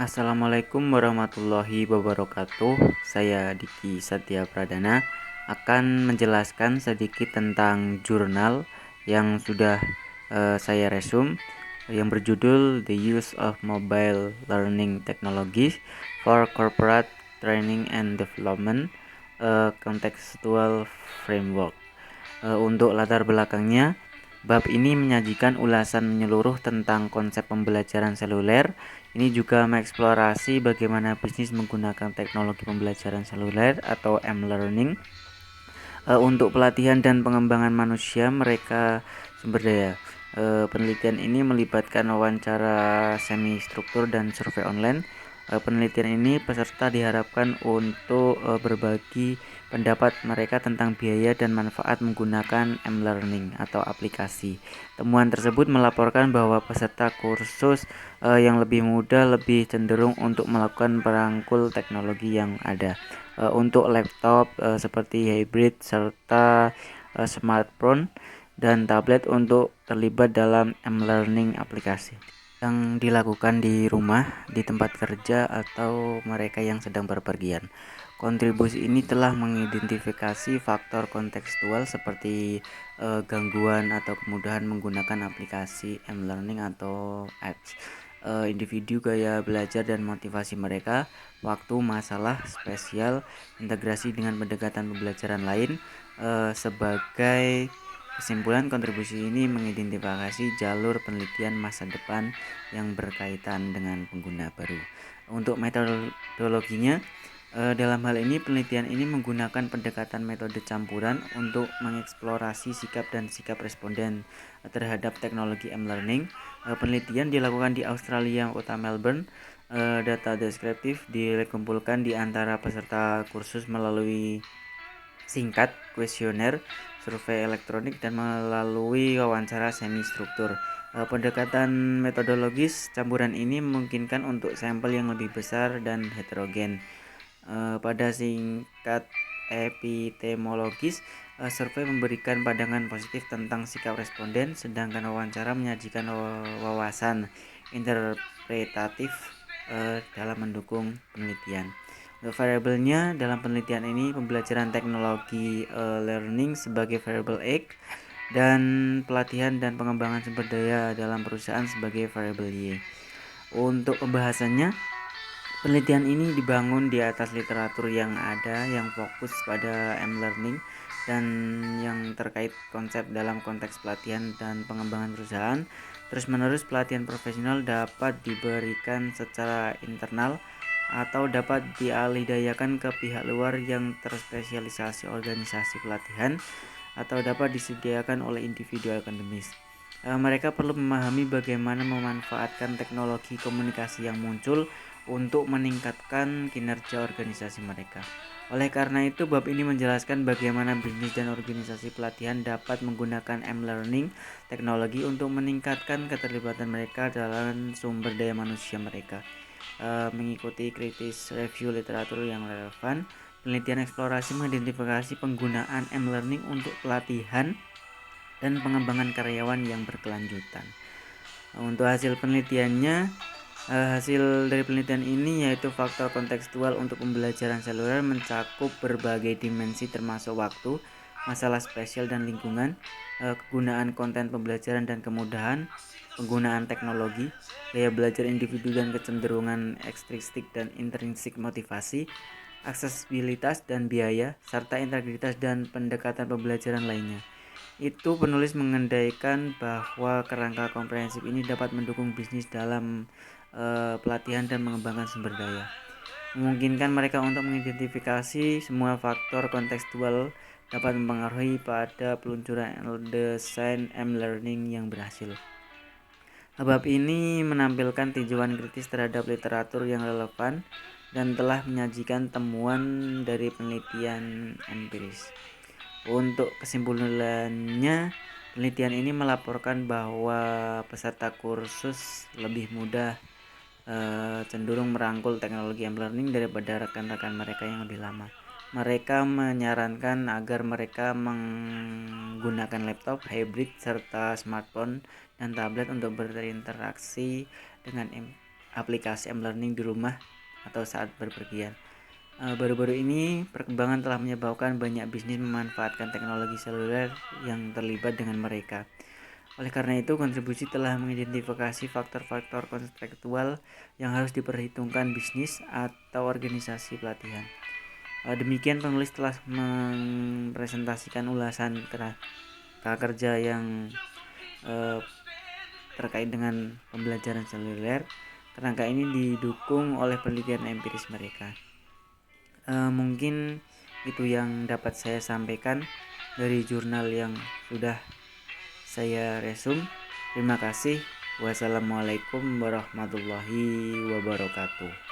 Assalamualaikum warahmatullahi wabarakatuh. Saya Diki Satya Pradana akan menjelaskan sedikit tentang jurnal yang sudah saya resum yang berjudul The Use of Mobile Learning Technologies for Corporate Training and Development, Contextual Framework. Untuk latar belakangnya, bab ini menyajikan ulasan menyeluruh tentang konsep pembelajaran seluler. Ini juga mengeksplorasi bagaimana bisnis menggunakan teknologi pembelajaran seluler atau M-learning untuk pelatihan dan pengembangan manusia mereka sumber daya. Penelitian ini melibatkan wawancara semi struktur dan survei online. Penelitian ini peserta diharapkan untuk berbagi pendapat mereka tentang biaya dan manfaat menggunakan M-learning atau aplikasi. Temuan tersebut melaporkan bahwa peserta kursus yang lebih muda lebih cenderung untuk melakukan perangkul teknologi yang ada. Untuk laptop seperti hybrid serta smartphone dan tablet untuk terlibat dalam M-learning aplikasi yang dilakukan di rumah, di tempat kerja, atau mereka yang sedang berpergian. Kontribusi ini telah mengidentifikasi faktor kontekstual seperti gangguan atau kemudahan menggunakan aplikasi M-learning atau apps, individu, gaya belajar dan motivasi mereka, waktu, masalah spesial, integrasi dengan pendekatan pembelajaran lain. Sebagai kesimpulan, kontribusi ini mengidentifikasi jalur penelitian masa depan yang berkaitan dengan pengguna baru. Untuk metodologinya, dalam hal ini penelitian ini menggunakan pendekatan metode campuran untuk mengeksplorasi sikap dan sikap responden terhadap teknologi M-learning. Penelitian dilakukan di Australia, kota Melbourne. Data deskriptif dikumpulkan di antara peserta kursus melalui singkat, kuesioner, survei elektronik, dan melalui wawancara semi struktur. Pendekatan metodologis campuran ini memungkinkan untuk sampel yang lebih besar dan heterogen. Pada singkat epistemologis, survei memberikan pandangan positif tentang sikap responden, sedangkan wawancara menyajikan wawasan interpretatif dalam mendukung penelitian. Variabelnya dalam penelitian ini pembelajaran teknologi learning sebagai variabel X dan pelatihan dan pengembangan sumber daya dalam perusahaan sebagai variabel Y. Untuk pembahasannya, penelitian ini dibangun di atas literatur yang ada yang fokus pada M-learning dan yang terkait konsep dalam konteks pelatihan dan pengembangan perusahaan. Terus-menerus pelatihan profesional dapat diberikan secara internal atau dapat dialihdayakan ke pihak luar yang terspesialisasi organisasi pelatihan atau dapat disediakan oleh individu akademis. Mereka perlu memahami bagaimana memanfaatkan teknologi komunikasi yang muncul untuk meningkatkan kinerja organisasi mereka. Oleh karena itu, bab ini menjelaskan bagaimana bisnis dan organisasi pelatihan dapat menggunakan M-learning teknologi untuk meningkatkan keterlibatan mereka dalam sumber daya manusia mereka. Mengikuti kritis review literatur yang relevan, penelitian eksplorasi mengidentifikasi penggunaan M-learning untuk pelatihan dan pengembangan karyawan yang berkelanjutan. Untuk hasil penelitiannya, hasil dari penelitian ini yaitu faktor kontekstual untuk pembelajaran seluler mencakup berbagai dimensi termasuk waktu, masalah spesial dan lingkungan, kegunaan konten pembelajaran dan kemudahan, penggunaan teknologi, gaya belajar individu dan kecenderungan ekstrinsik dan intrinsik motivasi, aksesibilitas dan biaya, serta integritas dan pendekatan pembelajaran lainnya. Itu penulis mengendaikan bahwa kerangka komprehensif ini dapat mendukung bisnis dalam pelatihan dan mengembangkan sumber daya, memungkinkan mereka untuk mengidentifikasi semua faktor kontekstual dapat mempengaruhi pada peluncuran desain M-learning yang berhasil. Bab ini menampilkan tinjauan kritis terhadap literatur yang relevan dan telah menyajikan temuan dari penelitian empiris. Untuk kesimpulannya, penelitian ini melaporkan bahwa peserta kursus lebih mudah cenderung merangkul teknologi M-learning daripada rekan-rekan mereka yang lebih lama. Mereka menyarankan agar mereka menggunakan laptop, hybrid, serta smartphone dan tablet untuk berinteraksi dengan aplikasi e-learning di rumah atau saat berpergian. Baru-baru ini perkembangan telah menyebabkan banyak bisnis memanfaatkan teknologi seluler yang terlibat dengan mereka. Oleh karena itu, kontribusi telah mengidentifikasi faktor-faktor kontekstual yang harus diperhitungkan bisnis atau organisasi pelatihan. Demikian penulis telah mempresentasikan ulasan tenaga kerja yang terkait dengan pembelajaran seluler. Tenaga ini didukung oleh penelitian empiris mereka. Mungkin itu yang dapat saya sampaikan dari jurnal yang sudah saya resum. Terima kasih. Wassalamualaikum warahmatullahi wabarakatuh.